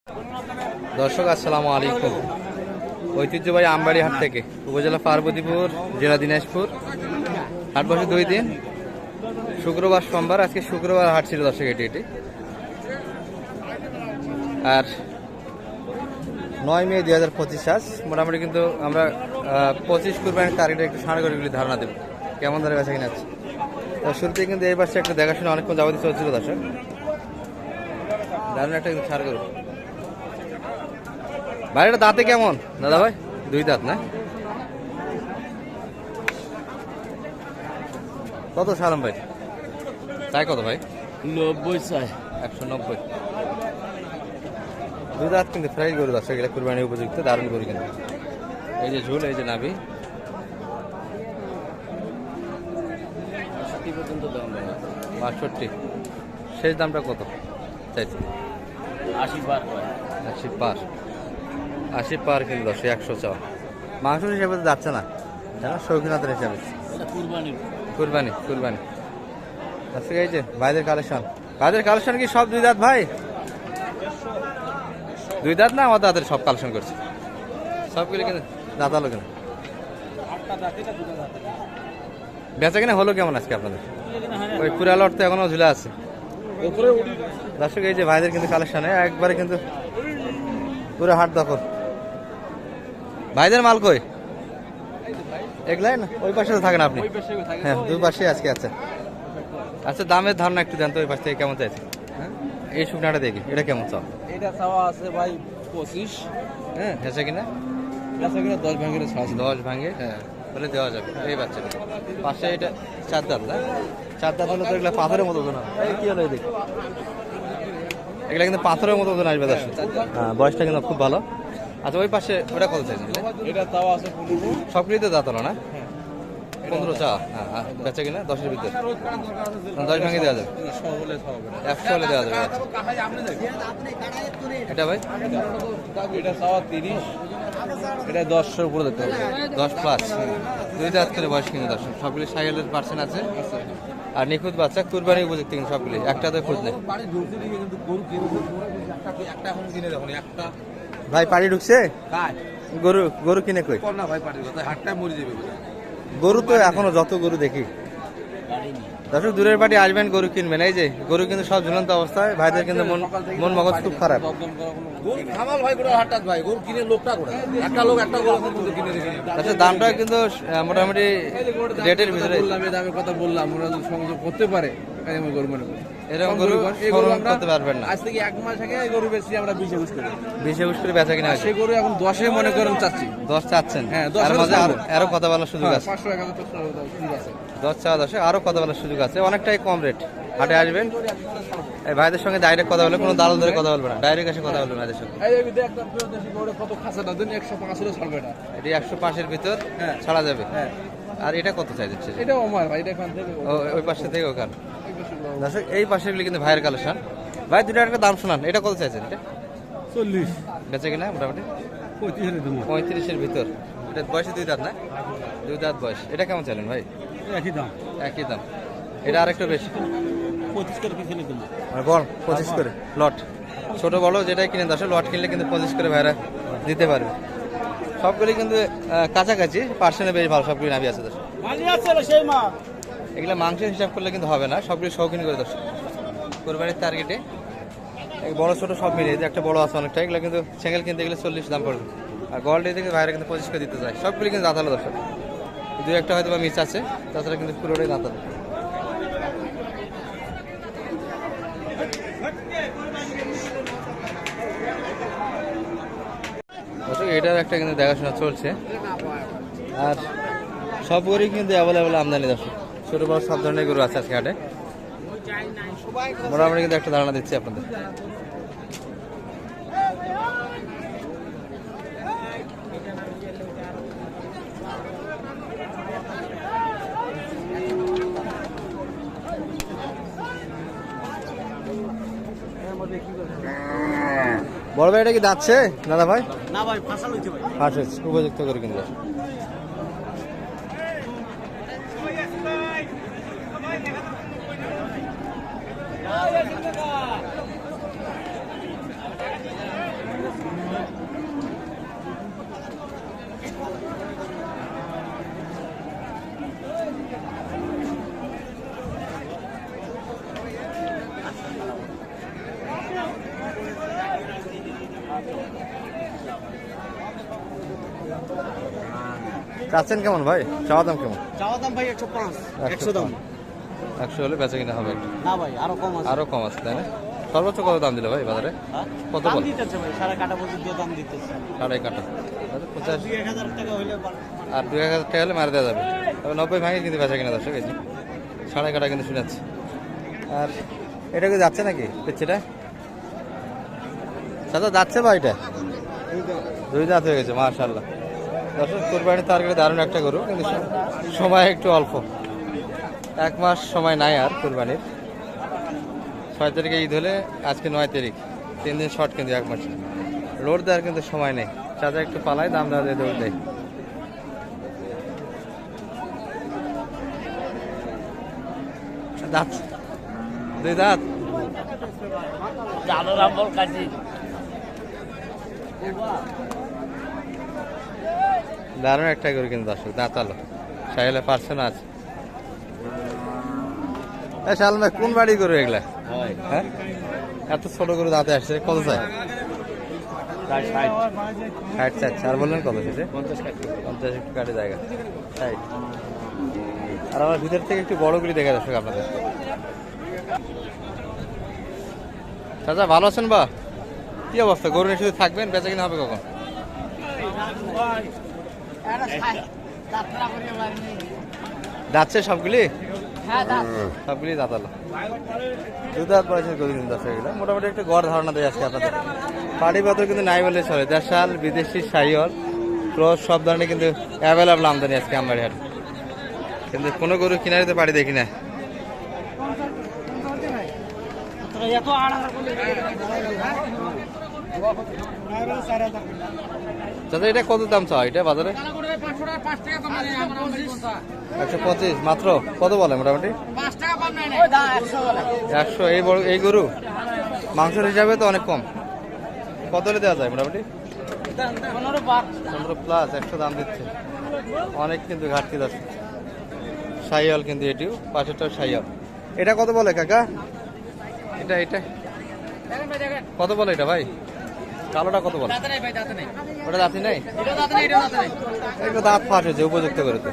দর্শক আসসালামু আলাইকুম। ঐতিহ্যবাহী আমবাড়ি হাট থেকে উপজেলা পার্বতীপুর, জেলা দিনাজপুর। হাট বসে 2 দিন, শুক্রবার সোমবার। আজকে শুক্রবার হাট ছিল দর্শক, এটি আর 9 মে 2025 আজ মোটামুটি কিন্তু আমরা 25 কুরবানির টার্গেটে একটু সারগরগুলি ধারণা দেব কেমন ধরে বেচা কিনা আছে। শুরুতে কিন্তু এই পাশে একটা দেখাশোনা অনেকক্ষণ যাবতীয় চলছিল দর্শক, দারুণ একটা কিন্তু সারগরু। ভাই এটা দাঁতে কেমন দাদা ভাই? 2 দাঁত না? কত সালাম ভাই? তাই কত ভাই? 90 চাই। 190। 2 দাঁত কিন্তু ফ্রাই গরু দর্শক, এটা কুরবানি উপযুক্ত দারুণ গরু কিন্তু। এই যে ঝুল, এই যে নাভি। 60 পর্যন্ত দাম ভাই। 62। শেষ দামটা কত চাইছে? 80 পার হয়। 80 পার। 80 পার কিন্তু দর্শক, 100 চাও। মাংস হিসাবে তো যাচ্ছে না, শৌখিনতার হিসাবে। এটা কুরবানি আজকে এই যে ভাইদের কালেকশন কি সব 2 দাঁত ভাই? 2 দাঁত না আমার দাঁতের সব কালেকশন করছে সবগুলো, কিন্তু দাঁতালো কেন? বেচা কিনা হলো কেমন আজকে আপনাদের? ওই পুরা লট তো এখনো ঝুলে আছে দর্শক। এই যে ভাইদের কিন্তু কালেকশন একবারে কিন্তু পুরো হাট দখল। ভাইদের মাল কই? এগুলাই না, ওই পাশে তো থাকেন আপনি? হ্যাঁ, 2 পাশে আজকে আছে। আচ্ছা, দামের ধারণা একটু দেন তো, ওই পাশ থেকে কেমন চাইছে? এই শুকনাটা দেখি, এটা কেমন চাও? এটা চাওয়া আছে ভাই 25। হ্যাঁ, হেসে কিনা? বেচা কিনা 10 ভাঙে 10 ভাঙে, হ্যাঁ বলে দেওয়া যাবে। এই বাচ্চাটা পাশে, এটা 4 দাঁত না? 4 দাঁত হলে তো এগুলো পাথরের মতো না? এই কি হলো এদিকে? এগুলা কিন্তু পাথরের মতো আসবে দর্শক। হ্যাঁ, বয়সটা কিন্তু খুব ভালো। আচ্ছা, ওই পাশে ওটা কত চাইছেন? এটা চাওয়া আছে 15। সবগুলি তো দাঁত হলো না? 15 চা। হ্যাঁ, বেচা কিনা 10-এর ভিতরে 10 ভাঙে দেওয়া যাবে। 100 হলে দেওয়া যাবে। এটা ভাই? এটা চাওয়া 30। এটা 10 এর উপরে দিতে হবে। 10 প্লাস। 2 দাঁত করে বয়স কিন্তু দর্শক, সবগুলি 60% আছে। আর নিখুঁত বাচ্চা, কুরবানি উপযুক্ত কিন্তু সবগুলি, একটাতে খোঁজ নেই। ভাই পাড়ি ঢুকছে? গরু কিনে কই? গরু তো এখনো যত গরু দেখি দর্শক, দূরের পার্টি আসবেন গরু কিনবেন। এই যে গরু কিন্তু সব ঝুলন্ত অবস্থায়, ভাইদের কিন্তু মন মগজ খুব খারাপ। আচ্ছা, দামটা কিন্তু মোটামুটি রেটের ভিতরে কথা বললাম, ওরা যদি সংযোগ করতে পারে গরু মনে করি এরকম গরু করতে পারবেন না। আজ থেকে 1 মাস আগে গরু বেশি আমরা 20-21 করে 20-21 করে বেচা কিনা সেই গরু এখন 10-এ মনে করেন চাচ্ছি। 10 চাচ্ছেন? হ্যাঁ, তার মধ্যে আরো কথা বলার সুযোগ আছে। 500 টাকা সুযোগ আছে। 10 চা 10-এ আরো কথা বলার সুযোগ আছে, অনেকটাই কম রেট। হাটে আসবেন, এই ভাইদের সঙ্গে ডাইরেক্ট কথা বলে, কোনো দালাল ধরে কথা বলবে না, ডাইরেক্ট এসে কথা বলবেন ভাইদের সঙ্গে। এই দেখ দেশি গরু কত খাসাটা দেন, 105 এর ছাড়বে না। এটি 105-এর ভিতর ছাড়া যাবে। হ্যাঁ, আর এটা কত চাইছে? এটা আমার ভাই, এটা এখান থেকে ওই পাশে থেকে ওখান। দর্শক, এই পাশেগুলি কিন্তু ভাইয়ের কালেকশন। ভাই দুটো একটা দাম শোনান, এটা কত চাইছেন? এটা 40 বেচে কিনা মোটামুটি 35 এর ভিতর। এটা বয়সে 2 দাঁত না? 2 দাঁত বয়স। এটা কেমন চাইলেন ভাই? একই দাম। এটা আরেকটু বেশি, 25 করে কিছু নিতে না। মানে বড় 25 করে লট, ছোট বড় যেটাই কিনে দর্শক, লট কিনলে কিন্তু 25 করে ভাইরা দিতে পারবে। সবগুলি কিন্তু কাছাকাছি, পার্সেন্টে বেশ ভালো সবগুলি নাভি আছে দর্শক। এগুলো মাংসের হিসাব করলে কিন্তু হবে না, সবগুলি শৌখিন করে দর্শক কোরবানির টার্গেটে। বড় ছোট সব মিলিয়ে, যে একটা বড় আছে অনেকটা, এগুলো কিন্তু সিঙ্গেল কিনতে গেলে 40 দাম পড়বে। আর গোল্ড থেকে ভাইরা কিন্তু 25 করে দিতে চায়। সবগুলি কিন্তু দাঁতালো দর্শক, 2-1টা হয়তো বা মিস আছে, তাছাড়া কিন্তু পুরোটাই দাঁতালো। এটার একটা কিন্তু দেখাশোনা চলছে। আর সব গরুই কিন্তু অ্যাভেলেবেল আমদানি দর্শক, ছোট বড় সব ধরনের গরু আছে আজকে হাটে। মোটামুটি কিন্তু একটা ধারণা দিচ্ছি আপনাদের। বড় ভাই, এটা কি যাচ্ছে দাদা ভাই? না ভাই, ফাঁসা লইছে ভাই। আচ্ছা, উপযুক্ত করে কিন্তু চাচ্ছেন কেমন ভাই? চাওয়া দাম কেমন? চাওয়া দাম ভাই 105, 100 দাম। 100 হলে বেচা কিনা হবে একটু। না ভাই আরো কম আছে। আরো কম আছে তাই না? সর্বোচ্চ কত দাম দিল ভাই বাজারে? হ্যাঁ? কত দাম বল? দিতেছে ভাই, সাড়ে কাটা পর্যন্ত দাম দিতেছে। সাড়ে কাটা 50 2-1000 টাকা হইলে আর 2000 টাকা হলে মারা দেওয়া যাবে। তবে 90 ভাঙে কিন্তু বেচা কিনা দর্শক এই যে সাড়ে কাটা কিন্তু শুনেছি। আর এটা কি যাচ্ছে নাকি পেচ্ছিটা? দাদা যাচ্ছে ভাই এটা? দুই দাঁত হয়ে গেছে মাশাআল্লাহ। দর্শক কুরবানির টার্গেটে দারুণ একটা গরু, কিন্তু সময় একটু অল্প, 1 মাস সময় নাই আর কুরবানির। 6 তারিখে ঈদ হলে আজকে 9 তারিখ, 3 দিন শর্ট কিন্তু 1 মাস। লোড দেওয়ার কিন্তু সময় নেই, চাচা একটু পালায় দাম দেওয়া দিয়ে দৌড় দেয়। দাঁত দুই দাঁত দারুণ একটা গরু কিন্তু দর্শক, দাঁতালো সাইলে পারছে না আছে। শাল ভাই কোন বাড়ি গরু এগুলা? হ্যাঁ এত ছোট গরু দাঁতে আসছে, কত চাই? 60 চাচ্ছে। আর বললেন কত শেষে? 50 একটু কাটে জায়গা 60। আর আমার ভিতর থেকে একটু বড় করে দেখা দর্শক আপনাদের। চাচা ভালো আছেন বা? কি অবস্থা? গরু নিয়ে শুধু থাকবেন, বেচা কিনা হবে কখন? যাচ্ছে সবগুলি? সবগুলি দাঁতালো দুধ দাঁত পড়েছেন গরু কিন্তু দর্শক এগুলো। মোটামুটি একটু গড় ধারণা দেয় আজকে আপনাদের। পাটি পাথর কিন্তু নাই বলে চলে, দেশাল বিদেশি শাহিওয়াল ক্রস সব ধরনের কিন্তু অ্যাভেলেবল আমদানি আজকে আমবাড়ি হাট। কিন্তু কোনো গরু কিনারিতে পাড়ি দেখি না। দাদা এটা কত দাম চাও এটা বাজারে? 125 মাত্র। কত বলে মোটামুটি? 100। এই বড় এই গরু মাংসের হিসাবে তো অনেক কম। কত হলে দেওয়া যায় মোটামুটি? 15 প্লাস। 100 দাম দিচ্ছে, অনেক কিন্তু ঘাটতি দর্শক। শাহিওয়াল কিন্তু এটিও, পাশেরটাও শাহিওয়াল। এটা কত বলে কাকা? এটা এটা কত বলে এটা ভাই? কালোটা কত বলে? ওটা দাঁতি নেই, একটু দাঁত ফাঁস হয়েছে উপযুক্ত করে তো।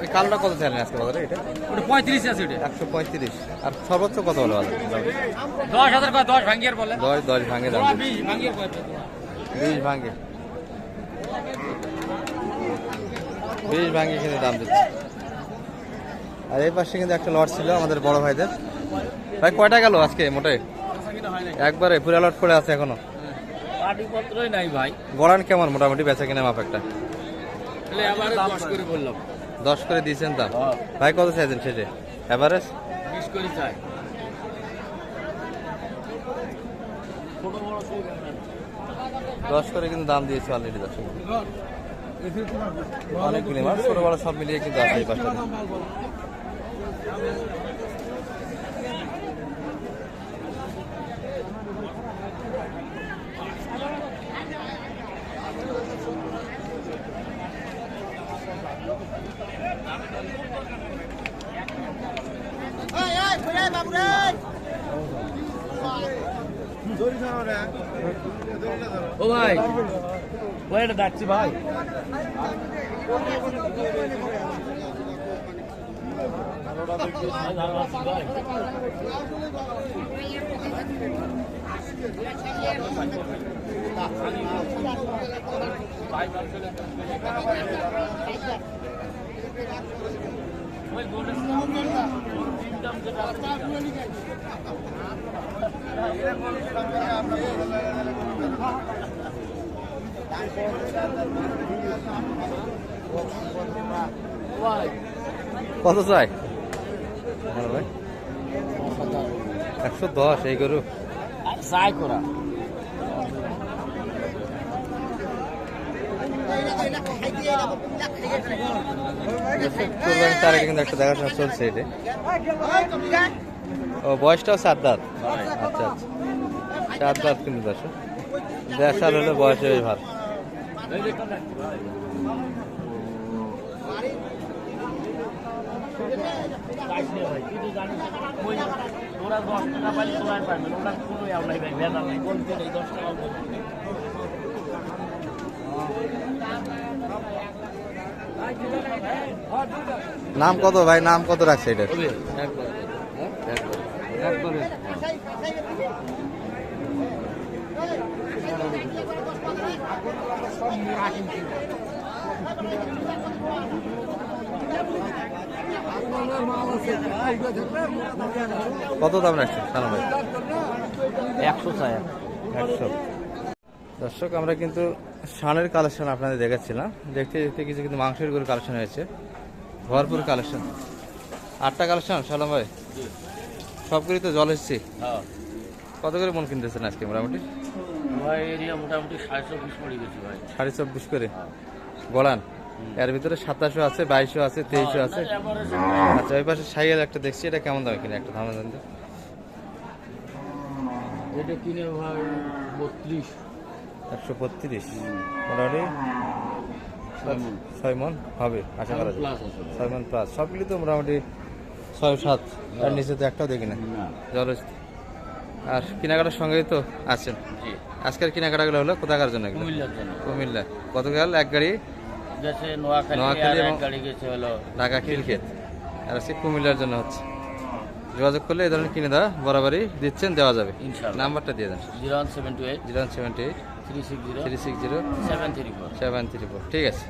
ওই কালোটা কত চাইলেন আজকে বাজারে? এটা 35 আছে। 135। আর সর্বোচ্চ কত বলে বাজারে? 10,000 করে 10 ভাঙ্গিয়ার বলে। 10 ভাঙে দাম, 20 ভাঙ্গিয়ার কয়? 20 ভাঙে, 20 ভাঙে কিন্তু দাম দিচ্ছে। আর এই পাশে কিন্তু একটা লট ছিল আমাদের বড় ভাইদের। ভাই কয়টা গেল আজকে মোটে? একবারে পুরা লট পড়ে আছে এখনো, পাটিপত্রই নাই ভাই। গড়ান কেমন মোটামুটি বেচা কিনা মাপ একটা? 10 করে বললাম। 10 করে দিয়েছেন দাম। ভাই কত চাইছেন শেষে এভারেজ? 20 করে চাই। 10 করে কিন্তু দাম দিয়েছে অলরেডি দর্শক। অনেকগুলি মাছ ছোট বড় সব মিলিয়ে কিন্তু আছে এই পাশটাতে। ও ভাই ওই এটা ডাকছি ভাই। কত চাই? 110 এই গরু চাই করা। তার আগে কিন্তু একটা দেখাশোনা চলছে এটা। ও বয়সটাও 7 দাঁত। আচ্ছা আচ্ছা 7 দাঁত কিন্তু দর্শক, 1.5 সাল হলে বয়স বেশ ভালো। ওরা 10 টাকা পাইলে তোরা পাবেন, ওরা কোনো ইয়াও নাই ভাই, ভেজাল নাই, বলতে নেই 10 টাকা বলতে নেই। নাম কত ভাই, নাম কত রাখছে এটার? একবারে কত দাম রাখছে সালাম ভাই? 100 চাই। 100। দর্শক আমরা কিন্তু শানের কালেকশন আপনাদের দেখাচ্ছিলাম, দেখতে দেখতে কিছু কিন্তু মাংসের গরুর কালেকশন হয়েছে, ভরপুর কালেকশন। 8টা কালেকশন সালাম ভাই, সবগুলি তো জল এসেছি। হ্যাঁ কত করে মন কিনতেছেন আজকে মোটামুটি? ভাই এরিয়া মোটামুটি 720 পড়ে গেছে ভাই। 24.5 করে গড়ান। এর ভিতরে 2700 আছে, 2200 আছে, 2300 আছে। আচ্ছা ওই পাশে সাইকেল একটা দেখছি, এটা কেমন দামে কিনে একটা ধারণা দেন তো? এটা কিনে ভাই 32 135 মোটামুটি 6 মন হবে আশা করা যায়। প্লাস আছে 6 মন প্লাস। সবগুলি তো মোটামুটি 6-7, তার নিচে তো একটাও দেখি না না। জল। আর কেনাকাটার সঙ্গেই তো আছেন। জি আজকের কেনাকাটাগুলো হলো কোথাকার জন্য এগুলো? কুমিল্লার জন্য কুমিল্লা। গতকাল এক গাড়ি গেছে নোয়াখালী, নোয়াখালী আর এক এবং গাড়ি গেছে হলো ঢাকা খিলক্ষেত, আর আজকে কুমিল্লার জন্য হচ্ছে। যোগাযোগ করলে এই ধরনের কিনে দেওয়া বরাবরই দিচ্ছেন, দেওয়া যাবে। ইনশাআল্লাহ। নাম্বারটা দিয়ে দেন। 01728 078 360 360 734। 734। ঠিক আছে।